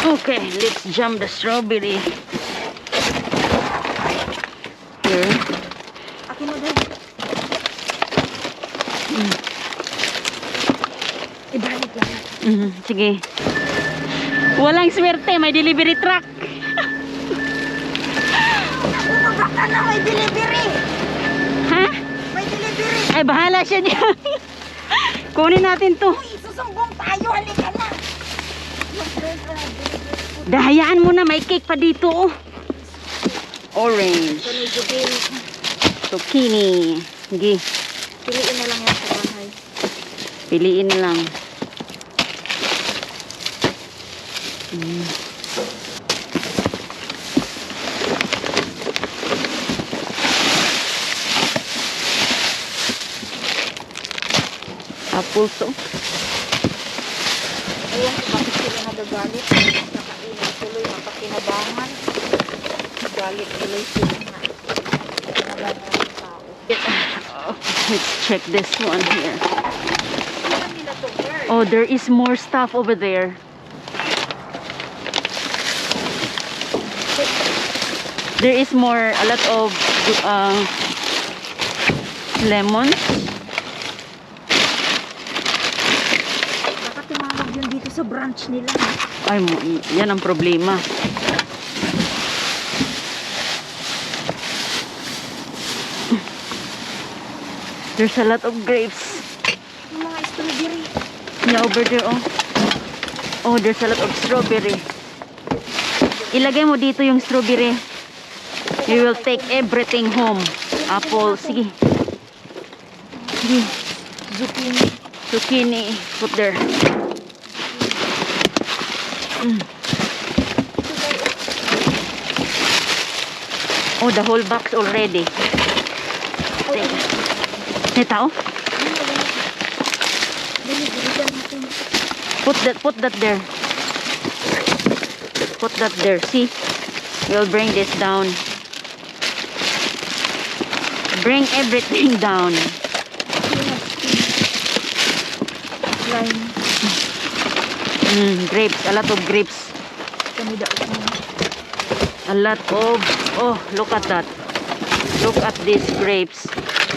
Okay, let's jam the strawberry. Here. Akin mo din. Ibalik lang. Sige. Walang swerte, may delivery truck. Baka na may delivery. Ha? May delivery. Ay, bahala siya dyan. Kunin natin to. Uy, susumbong tayo. Halika na. Dahayaan mo na, may cake pa dito. Oh. Orange. Zucchini. Sige. Piliin na lang yan sa bahay. Piliin na lang. Apples. Oh. Ayan, bakit sila nagagalit? Nakainit tuloy, mapakinabangan. Galit tuloy sila na. Kinabangan ng tao. Let's check this one here. Alam nila to, girl. Oh, there is more stuff over there. There is more, a lot of lemons. Baka tumawag yun dito sa branch nila. Ay, yan ang problema. There's a lot of grapes. Yung mga strawberry. Yeah, over there, oh. Oh, there's a lot of strawberry. Ilagay mo dito yung strawberry. You will take everything home. Apple, sige. Sige. Zucchini. Zucchini, put there. Oh, the whole box already. May tao? Put that there. Put that there. See? We'll bring this down. Bring everything down. Grapes. A lot of grapes. A lot of... Oh, look at that. Look at these grapes.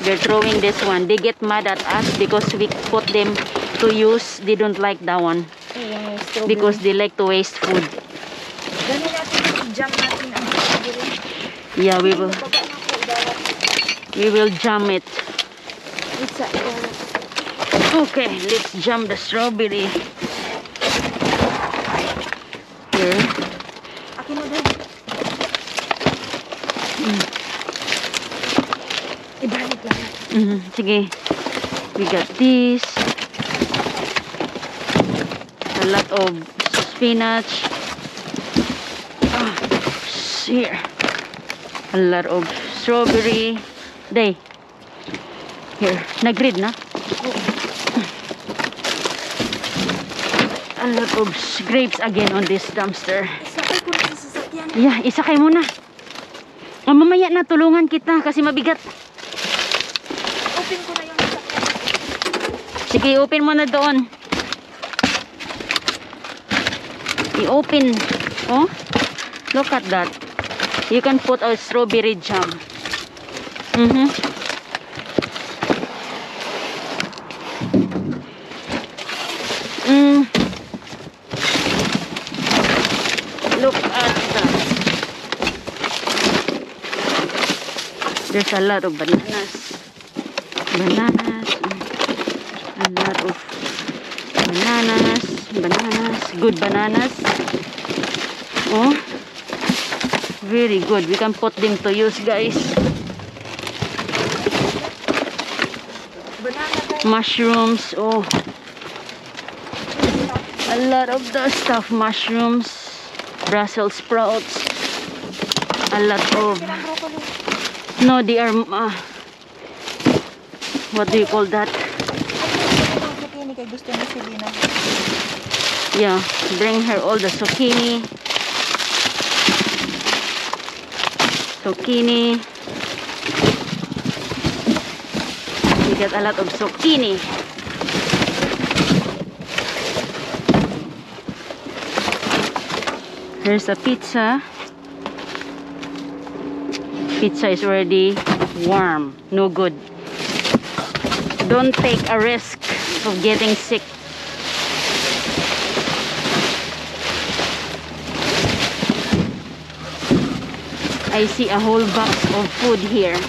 They're throwing this one. They get mad at us because we put them to use. They don't like that one. Because they like to waste food. Gano'n natin jam natin ang strawberry. Yeah, we will jam it. It's a Okay, let's jam the strawberry. Here. akin mo din. Ibalik lang. Sige. We got this. A lot of spinach. Here. A lot of strawberry. Day. Here. Nag-read na. A lot of grapes again on this dumpster. Isakay ko na sa sasakyan. Yeah, isakay mo na. Mamaya na, tulungan kita kasi mabigat. Open ko na yung sasakyan. Sige, open mo na doon. I-open. Oh, look at that. You can put a strawberry jam. Look at that. There's a lot of bananas. Bananas. A lot of bananas. Bananas. Good bananas. Oh. Very good. We can put them to use, guys. Banana guys. Mushrooms. Oh. A lot of the stuff. Mushrooms. Brussels sprouts. A lot of... Silang broccoli. No, they are... what do you call that? Ang zucchini kay gusto ni Selena. Yeah. Bring her all the zucchini. Zucchini. We got a lot of zucchini. Here's a pizza. Pizza is already warm. No good. Don't take a risk of getting sick. I see a whole box of food here.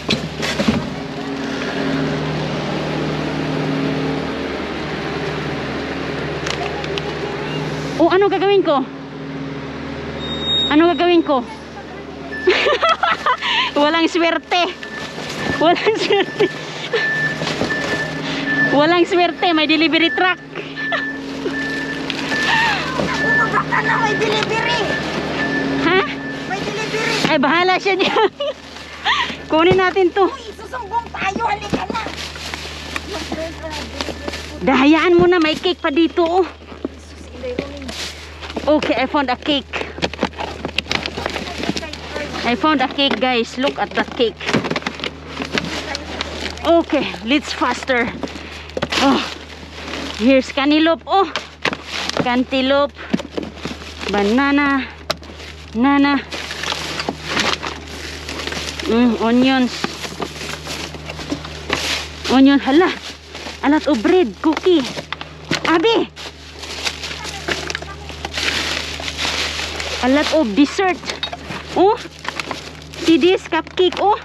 Oh, ano gagawin ko? Ano gagawin ko? Walang swerte. Walang swerte. Walang swerte. May delivery truck. Baka na may delivery. Ha? May delivery. Ay, bahala siya diyan. Kunin natin to. Uy, susumbong tayo. Halika na. Yung friend na delivery. Dahayaan mo na. May cake pa dito. Oh. Jesus, ilay Okay, I found a cake. I found a cake, guys. Look at that cake. Okay, let's faster. Oh, here's cantaloupe. Oh, cantaloupe, banana, nana, onions. Onion, hala. A lot of bread, cookie. Abi. A lot of dessert. Oh, see this cupcake. Oh,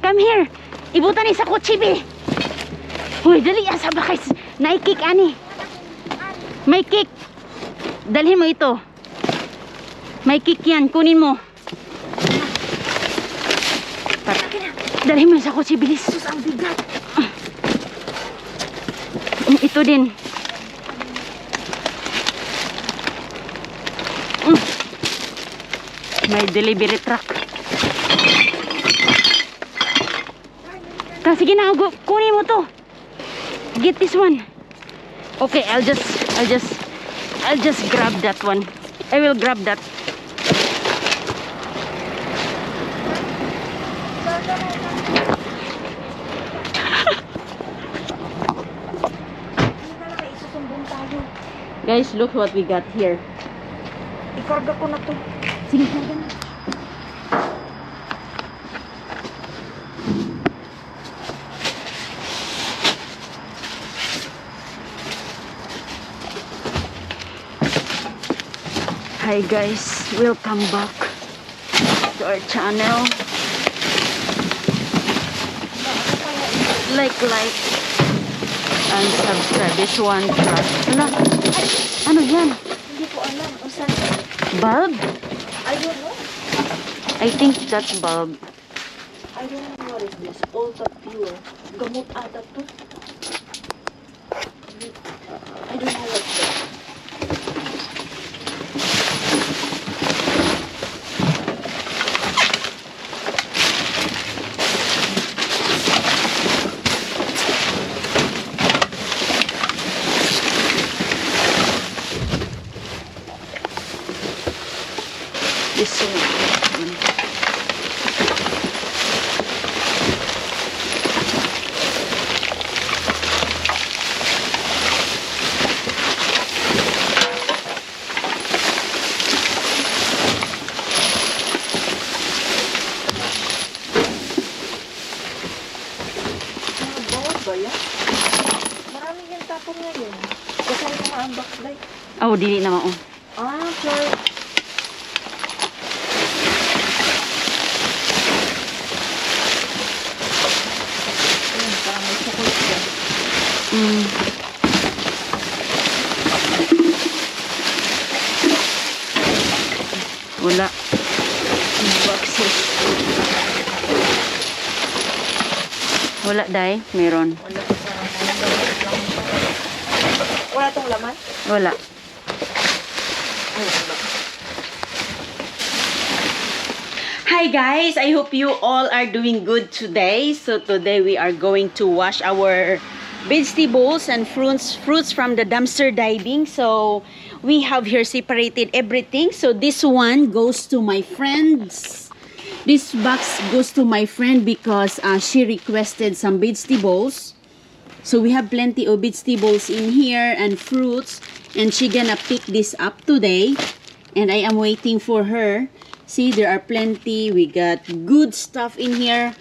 come here. Ibutan ni sa kotse, be. Uy, dali. Asa ba guys? Naikik, ani. May cake. Dalhin mo ito. May cake yan. Kunin mo. Dalhin mo sa kotse, bilis. Jesus, ang bigat. Ito din. May delivery truck. Sige na, kunin mo to. Get this one. Okay, I'll just grab that one. I will grab that. Guys, look what we got here. Ikarga ko na to. Sige, karga na. Hi guys, welcome back to our channel. Like and subscribe. This one trash. Hala, ano yan? Hindi ko alam. O saan? Bulb? I don't know. I think that's bulb. I don't know what is this. Ultra pure. Gamot ata to. I don't know what's that. This one. Bawat ba yan? Maraming yung tapon ngayon. Kasi yung mga unbox like. Oh, dili na mao. Ah, sure. Ayun, parang may chocolate dyan. Wala. Boxes. Wala, Day. Meron. Wala pa sa wala tong laman? Wala. Ay, wala. Hi guys, I hope you all are doing good today. So today we are going to wash our vegetables and fruits from the dumpster diving. So we have here separated everything. So this one goes to my friends. This box goes to my friend because she requested some vegetables. So we have plenty of vegetables in here and fruits, and she gonna pick this up today. And I am waiting for her. See, there are plenty. We got good stuff in here.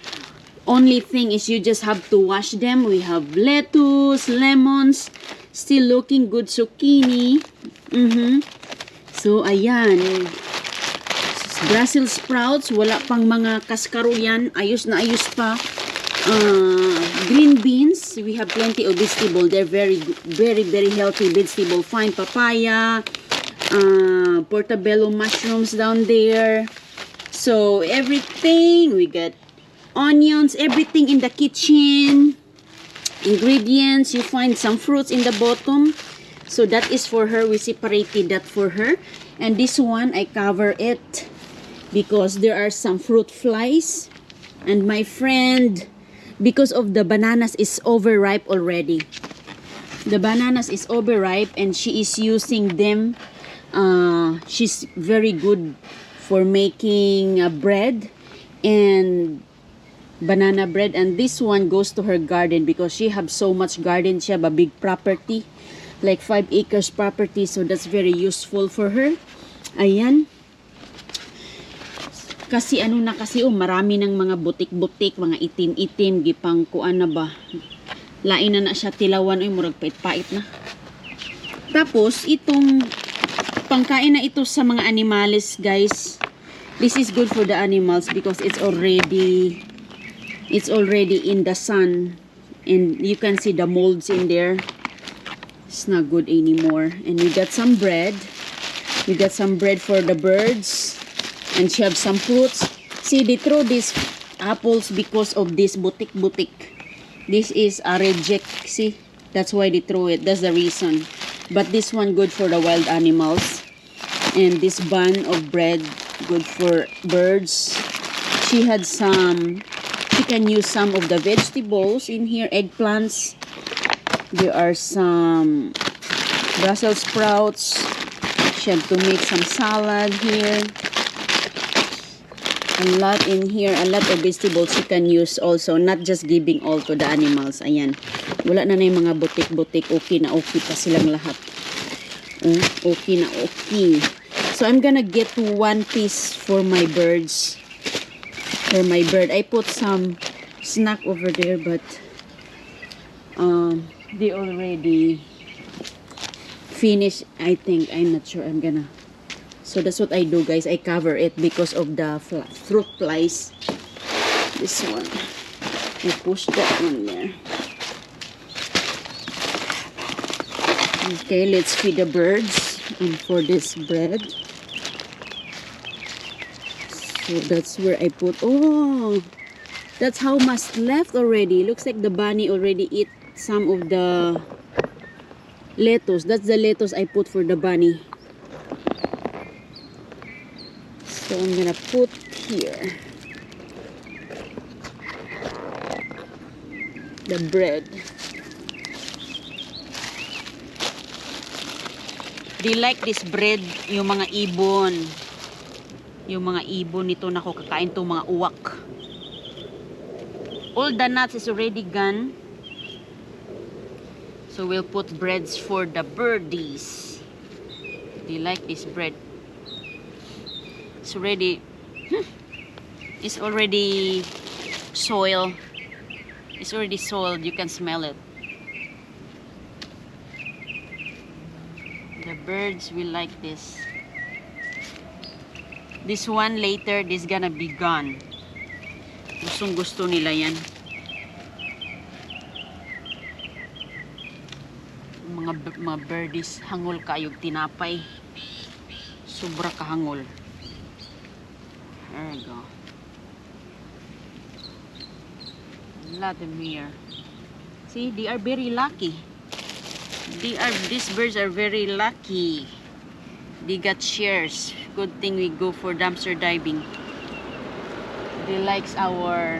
Only thing is you just have to wash them. We have lettuce, lemons, still looking good, zucchini. So, ayan. Brussels sprouts, wala pang mga kaskaro yan. Ayos na ayos pa. Green beans, we have plenty of vegetable. They're very healthy vegetable. Fine papaya, portobello mushrooms down there. So, everything. We got onions, everything in the kitchen. Ingredients, you find some fruits in the bottom. So, that is for her. We separated that for her. And this one, I cover it because there are some fruit flies. And my friend, because of the bananas is overripe already. The bananas is overripe and she is using them. She's very good for making bread and banana bread. And this one goes to her garden because she have so much garden. She have a big property, like 5 acres property. So that's very useful for her. Ayan. Kasi ano na kasi marami ng mga butik-butik, mga itim-itim, gipang kuan na ba. Lain na siya tilawan, murag pait-pait na. Tapos itong pangkain na ito sa mga animals, guys. This is good for the animals because it's already in the sun and you can see the molds in there. It's not good anymore. And we got some bread. We got some bread for the birds. And she have some fruits. See, they throw these apples because of this butik-butik. This is a reject. See, that's why they throw it. That's the reason. But this one good for the wild animals. And this bun of bread good for birds. She had some. She can use some of the vegetables in here. Eggplants. There are some Brussels sprouts. She had to make some salad here. A lot in here, a lot of vegetables you can use also, not just giving all to the animals. Ayan. Wala na yung mga butik-butik. Okay na okay pa silang lahat. Okay na okay. So, I'm gonna get 1 piece for my birds. For my bird. I put some snack over there, but they already finished, I think. I'm not sure. I'm gonna... So that's what I do, guys. I cover it because of the fruit flies. This one. I push that one there. Okay, let's feed the birds. And for this bread. So that's where I put. Oh, that's how much left already. Looks like the bunny already eat some of the lettuce. That's the lettuce I put for the bunny. So I'm gonna put here the bread. They like this bread, yung mga ibon. Yung mga ibon nito nako kakain to mga uwak. All the nuts is already gone. So we'll put breads for the birdies. They like this bread. It's already soil. It's already soiled. You can smell it. The birds will like this. This one later, this gonna be gone. Gustong gusto nila yan. Mga birdies, hangol kayog tinapay. Sobra kahangol. There we go. A lot of them here. See, they are very lucky. These birds are very lucky. They got shares. Good thing we go for dumpster diving. They likes our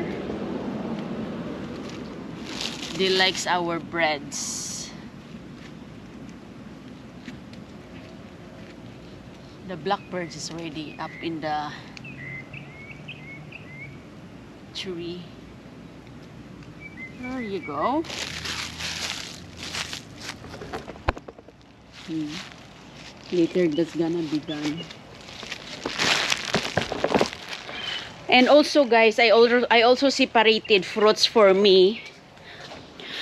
breads. The blackbirds is already up in the tree. There you go. Later that's gonna be done. And also guys, I also separated fruits for me.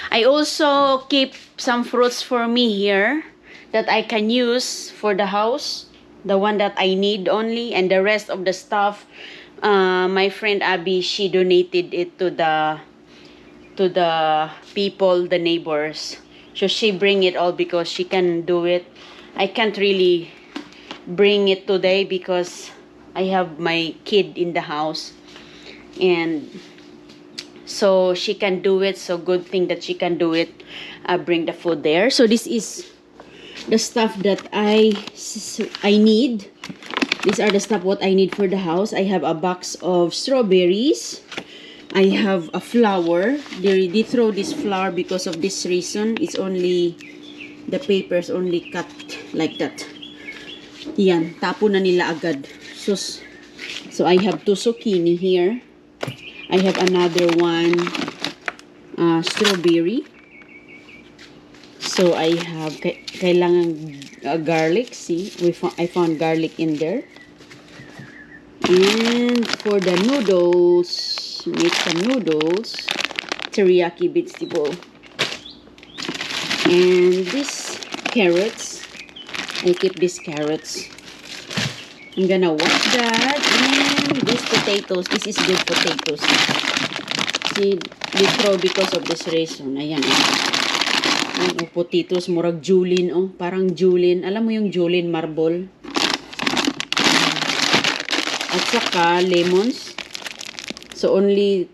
I also keep some fruits for me here that I can use for the house, the one that I need only, and the rest of the stuff, my friend Abby, she donated it to the people, the neighbors. So she bring it all because she can do it. I can't really bring it today because I have my kid in the house, and so she can do it. So good thing that she can do it. Bring the food there. So this is the stuff that I need. These are the stuff what I need for the house. I have a box of strawberries. I have a flour. They throw this flour because of this reason. It's only, the papers only cut like that. Yan, tapo na nila agad. So I have 2 zucchini here. I have another one strawberry. So I have kailangan garlic. See, I found garlic in there. And for the noodles, make some noodles, teriyaki vegetable. And these carrots, I keep these carrots. I'm gonna wash that. And these potatoes, this is good potatoes. See, they throw because of this reason. Ayan. Oh, potatoes, murag julin. Oh, parang julin. Alam mo yung julin, marble. At saka, lemons. So, only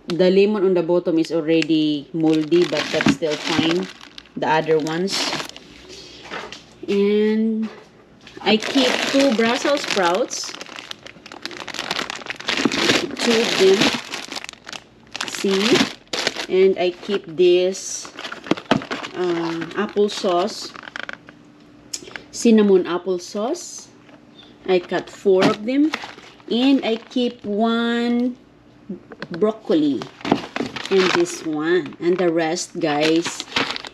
the lemon on the bottom is already moldy, but that's still fine. The other ones. And I keep 2 Brussels sprouts. 2 of them. See? And I keep this applesauce. Cinnamon applesauce. I cut 4 of them. And I keep 1 broccoli. And this one. And the rest, guys,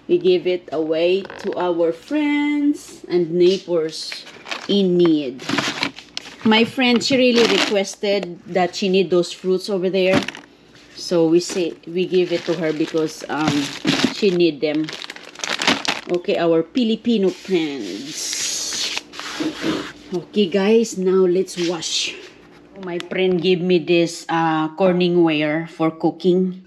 we give it away to our friends and neighbors in need. My friend, she really requested that she need those fruits over there. So we give it to her because she need them. Okay, our Filipino friends. Okay, guys, now let's wash. My friend gave me this corning ware for cooking.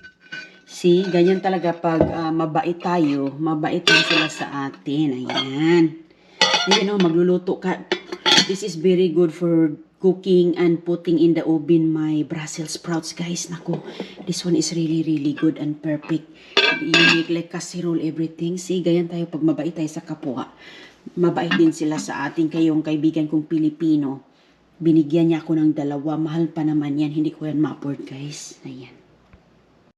See, ganyan talaga pag mabait tayo, mabait din sila sa atin. Ayan. Ayan o, magluluto ka. This is very good for cooking and putting in the oven my Brussels sprouts, guys. Naku, this one is really, really good and perfect. You make like casserole, everything. See, ganyan tayo pag mabait tayo sa kapwa. Mabait din sila sa ating kayong kaibigan kong Pilipino. Binigyan niya ako ng 2. Mahal pa naman yan. Hindi ko yan ma-afford, guys. Ayan.